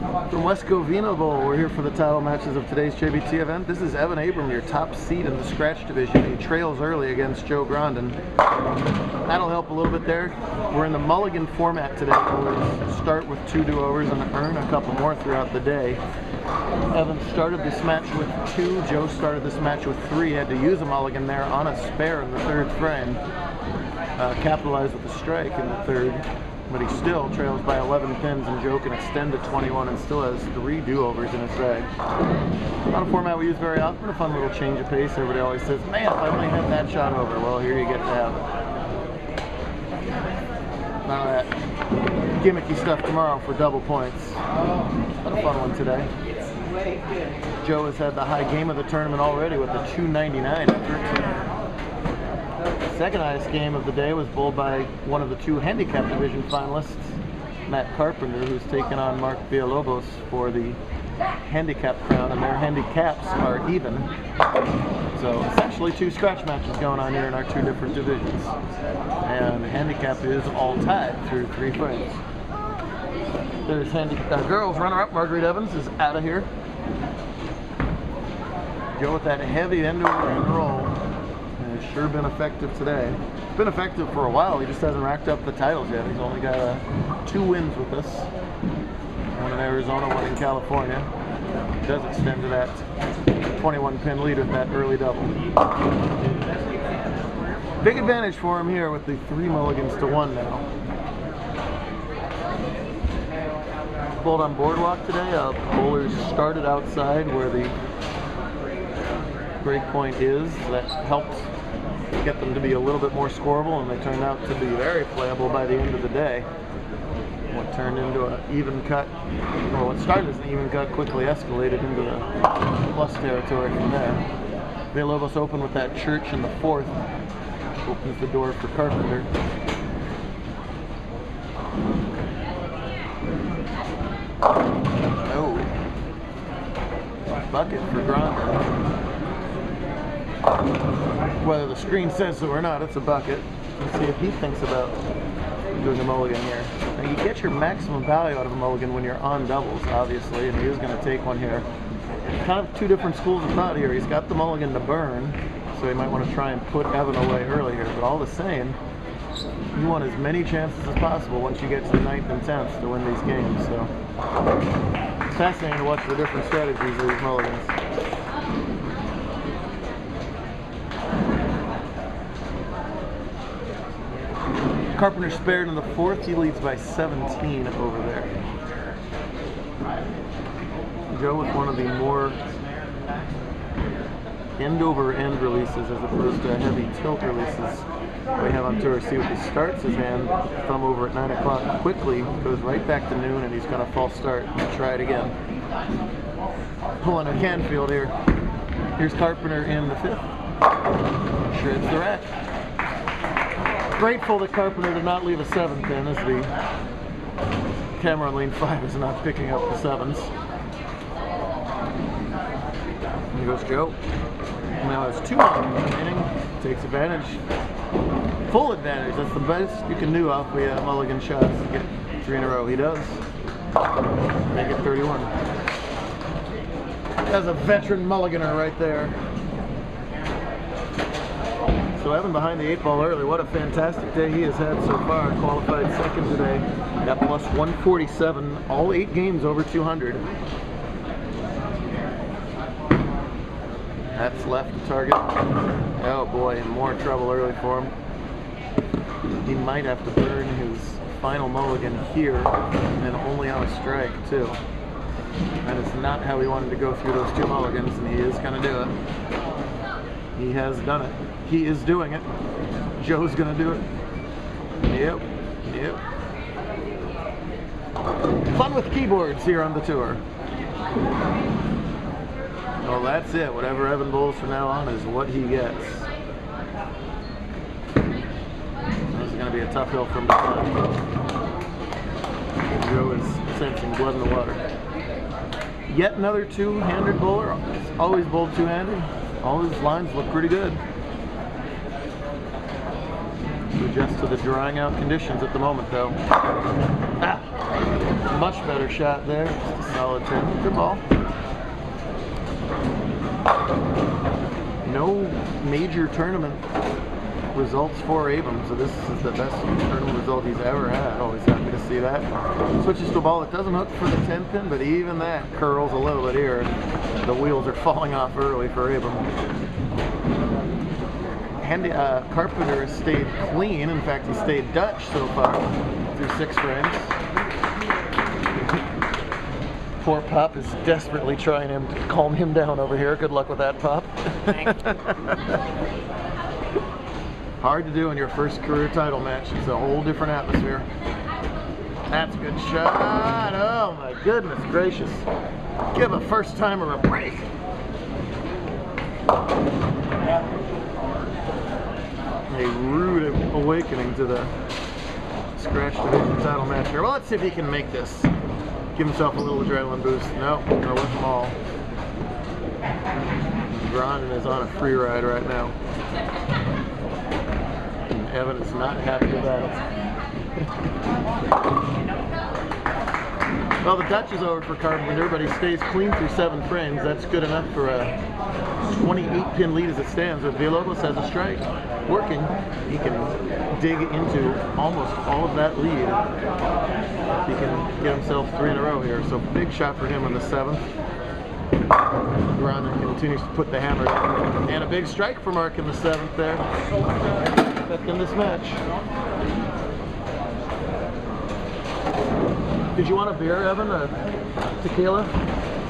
From West Covina Bowl, we're here for the title matches of today's JBT event. This is Abram, your top seed in the scratch division. He trails early against Grondin. That'll help a little bit there. We're in the mulligan format today. We'll start with 2 do-overs and earn a couple more throughout the day. Evan started this match with 2. Joe started this match with 3. Had to use a mulligan there on a spare in the 3rd frame. Capitalized with a strike in the 3rd. But he still trails by 11 pins, and Joe can extend to 21 and still has 3 do-overs in his bag. Not a format we use very often, a fun little change of pace. Everybody always says, man, if I only had that shot over. Well, here you get to have it. None of that gimmicky stuff tomorrow for double points. But a fun one today. Joe has had the high game of the tournament already with a 299 after 2. Second highest game of the day was bowled by one of the 2 handicap division finalists, Matt Carpenter, who's taken on Marc Villalobos for the handicap crown, and their handicaps are even. So essentially 2 scratch matches going on here in our 2 different divisions. And the handicap is all tied through 3 frames. There's girls runner-up Marguerite Evans is out of here. Joe with that heavy end-over-end roll. It's sure been effective today. It's been effective for a while. He just hasn't racked up the titles yet. He's only got 2 wins with us. One in Arizona, one in California. He does extend to that 21-pin lead with that early double. Big advantage for him here with the 3 mulligans to 1 now. Bowled on Boardwalk today. Bowlers started outside where the break point is. That helped get them to be a little bit more scoreable, and they turned out to be very playable by the end of the day. What turned into an even cut, or what started as an even cut, quickly escalated into the plus territory from there. Villalobos opened with that church in the 4th. Opens the door for Carpenter. Oh. Bucket for Grondin. Whether the screen says so or not, it's a bucket. Let's see if he thinks about doing a mulligan here. Now, you get your maximum value out of a mulligan when you're on doubles, obviously, and he is going to take one here. Kind of 2 different schools of thought here. He's got the mulligan to burn, so he might want to try and put Evan away early here, but all the same, you want as many chances as possible once you get to the 9th and 10th to win these games. So it's fascinating to watch the different strategies of these mulligans. Carpenter spared in the 4th. He leads by 17 over there. Joe with one of the more end-over-end releases as opposed to heavy tilt releases we have on tour. See what he starts his hand, thumb over at 9 o'clock, quickly goes right back to noon, and he's got a false start. Try it again. Pulling a Canfield here. Here's Carpenter in the 5th. Shreds the rack. Grateful that Carpenter did not leave a 7th in, as the camera on lane 5 is not picking up the 7s. Here goes Joe. Now has 2 remaining. Takes advantage. Full advantage. That's the best you can do off the mulligan shots to get 3 in a row. He does. Make it 31. That's a veteran mulliganer right there. So Evan behind the 8 ball early. What a fantastic day he has had so far. Qualified 2nd today. Got plus 147. All 8 games over 200. That's left to target. Oh boy, in more trouble early for him. He might have to burn his final mulligan here and only on a strike too. That is not how he wanted to go through those 2 mulligans, and he is going to do it. He has done it. He is doing it. Joe's going to do it. Yep. Yep. Fun with keyboards here on the tour. Well, that's it. Whatever Evan bowls from now on is what he gets. This is going to be a tough hill from the front. Joe is sensing blood in the water. Yet another 2-handed bowler. Always bowled 2-handed. All his lines look pretty good. To adjust to the drying out conditions at the moment, though. Ah! Much better shot there. Just a solid 10. Good ball. No major tournament results for Abram, so this is the best tournament result he's ever had. Always happy to see that. Switches to a ball that doesn't hook for the 10 pin, but even that curls a little bit here. The wheels are falling off early for Abram. Carpenter has stayed clean. In fact, he stayed Dutch so far through 6 frames. Poor Pop is desperately trying to calm him down over here. Good luck with that, Pop. Hard to do in your first career title match. It's a whole different atmosphere. That's a good shot. Oh my goodness gracious. Give a first timer a break. A rude awakening to the scratch division title match here. Well, let's see if he can make this. Give himself a little adrenaline boost. No, gonna let them all. Grondin is on a free ride right now. And Evan is not happy with that. Well, the Dutch is over for Carpenter, but he stays clean through 7 frames. That's good enough for a 28-pin lead as it stands. If Villalobos has a strike working, he can dig into almost all of that lead. He can get himself 3 in a row here. So big shot for him on the 7th. Grondin continues to put the hammer down. And a big strike for Marc in the 7th there. In this match. Did you want a beer, Evan? A tequila?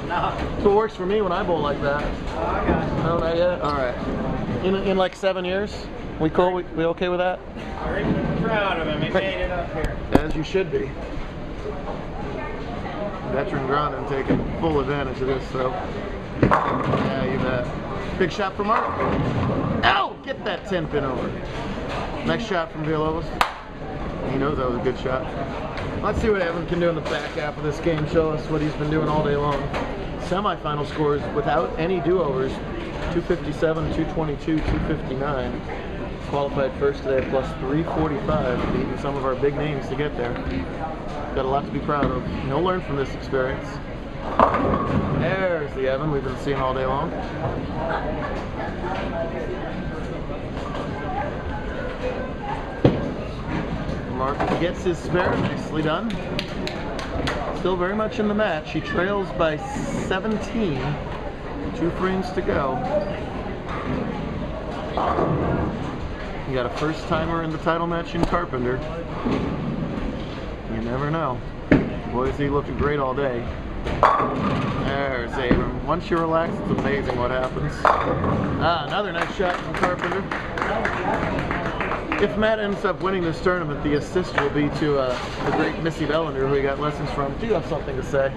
No. So it works for me when I bowl like that. Oh, I got it. No, not yet? Alright. In like 7 years? We cool? We okay with that? I'm proud of him. He made it up here. As you should be. Veteran Grondin taking full advantage of this, so. Yeah, you bet. Big shot for Marc. Ow! Get that 10 pin over. Nice shot from Villalobos. He knows that was a good shot. Let's see what Evan can do in the back half of this game. Show us what he's been doing all day long. Semi-final scores without any do-overs. 257, 222, 259. Qualified first today plus 345, beating some of our big names to get there. Got a lot to be proud of. He'll learn from this experience. There's the Evan we've been seeing all day long. Marc gets his spare, nicely done. Still very much in the match. He trails by 17. 2 frames to go. You got a first timer in the title match in Carpenter. You never know. Boy, is he looking great all day. There's Abram. Once you relax, it's amazing what happens. Another nice shot from Carpenter. If Matt ends up winning this tournament, the assist will be to the great Missy Bellender, who he got lessons from. Do you have something to say?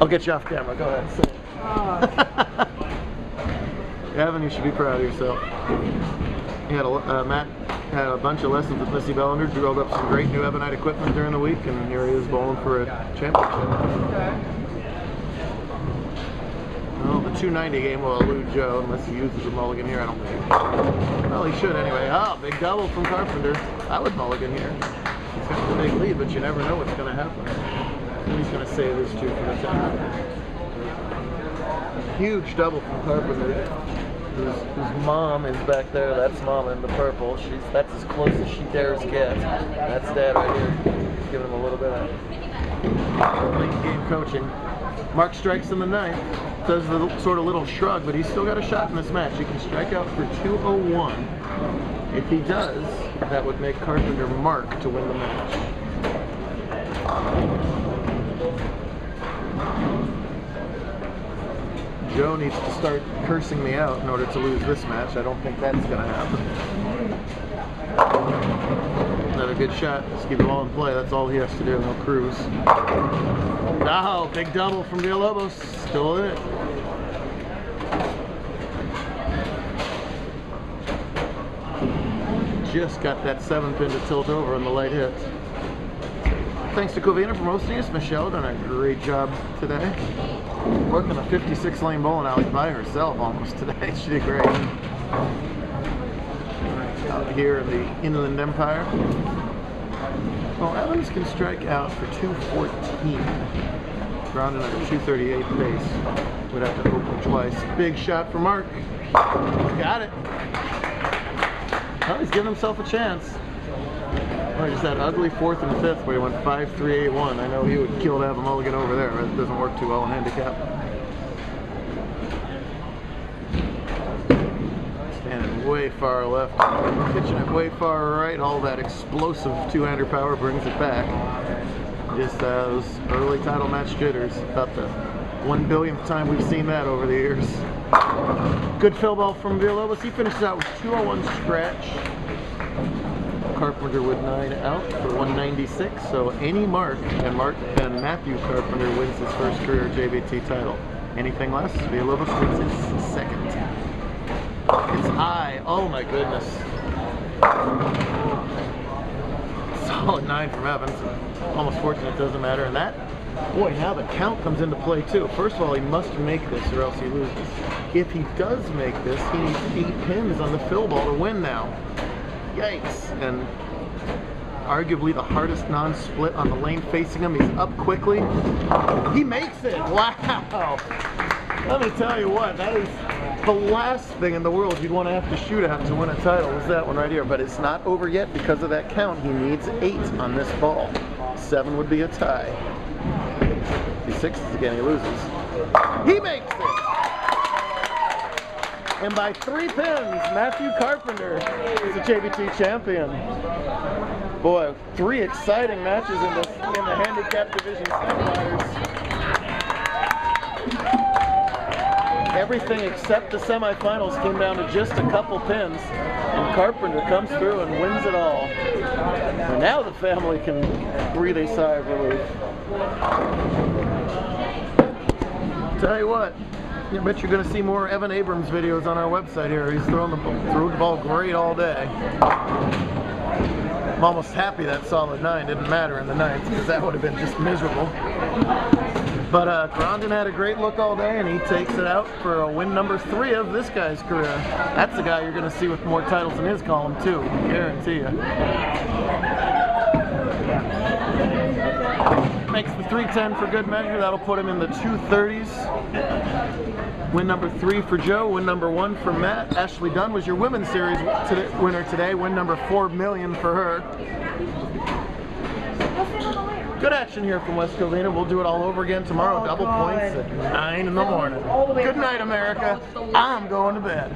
I'll get you off camera. Go ahead. Say it. Evan, you should be proud of yourself. He had Matt had a bunch of lessons with Missy Bellender, drilled up some great new Ebonite equipment during the week, and here he is bowling for a championship. Well, the 290 game will elude Joe unless he uses a mulligan here, I don't think. Well, he should anyway. Big double from Carpenter. I would mulligan here. He's got the big lead, but you never know what's going to happen. And he's going to save his 2 for the 10. Huge double from Carpenter. Whose mom is back there. That's Mama in the purple. That's as close as she dares get. That's Dad right here. Giving him a little bit of late game coaching. Marc strikes in the 9th. Does the sort of little shrug, but he's still got a shot in this match. He can strike out for 201. If he does, that would make Carpenter Marc to win the match. Joe needs to start cursing me out in order to lose this match. I don't think that's going to happen. Another good shot. Just keep the ball in play. That's all he has to do. He'll cruise. Oh, big double from Villalobos. Still in it. Just got that 7 pin to tilt over on the light hit. Thanks to Covina for hosting us. Michelle done a great job today. Working a 56 lane bowling alley by herself almost today. She did great. Out here in the Inland Empire. Well, Evans can strike out for 214. Grondin at a 238 pace. Would have to open twice. Big shot for Marc. Got it. Well, he's giving himself a chance. Oh, just that ugly 4th and 5th where he went 5-3-8-1. I know he would kill to have a mulligan over there. It doesn't work too well in handicap. Standing way far left, pitching it way far right. All that explosive 2-hander power brings it back. Just those early title match jitters. About the 1 billionth time we've seen that over the years. Good fill ball from Villalobos. He finishes out with 201 scratch. Carpenter with 9 out for 196. So any Marc and Matthew Carpenter wins his first career JBT title. Anything less, Villalobos wins his second. It's high. Oh my goodness. Solid 9 from Evans. Almost fortunate it doesn't matter. And that, boy, now the count comes into play too. First of all, he must make this or else he loses. If he does make this, he needs 8 pins on the fill ball to win now. Yikes. And arguably the hardest non-split on the lane facing him. He's up quickly. He makes it. Wow. Let me tell you what, that is the last thing in the world you'd want to have to shoot at to win a title is that one right here. But it's not over yet because of that count. He needs 8 on this ball. 7 would be a tie. If he 6s again, he loses. He makes it! And by 3 pins, Matthew Carpenter is the JBT champion. Boy, 3 exciting matches in the handicap division semifinals. Everything except the semifinals came down to just a couple pins, and Carpenter comes through and wins it all. And now the family can breathe a sigh of relief. Tell you what, I bet you're going to see more Evan Abrams videos on our website here. He's threw the ball great all day. I'm almost happy that solid 9 didn't matter in the 9th, because that would have been just miserable. But Grondin had a great look all day, and he takes it out for a win number 3 of this guy's career. That's the guy you're going to see with more titles in his column too, guarantee you. Makes the 310 for good measure. That'll put him in the 230s. Win number 3 for Joe. Win number 1 for Matt. Ashley Dunn was your Women's Series winner today. Win number 4 million for her. Good action here from West Covina. We'll do it all over again tomorrow. Double points at 9 in the morning. Good night, America. I'm going to bed.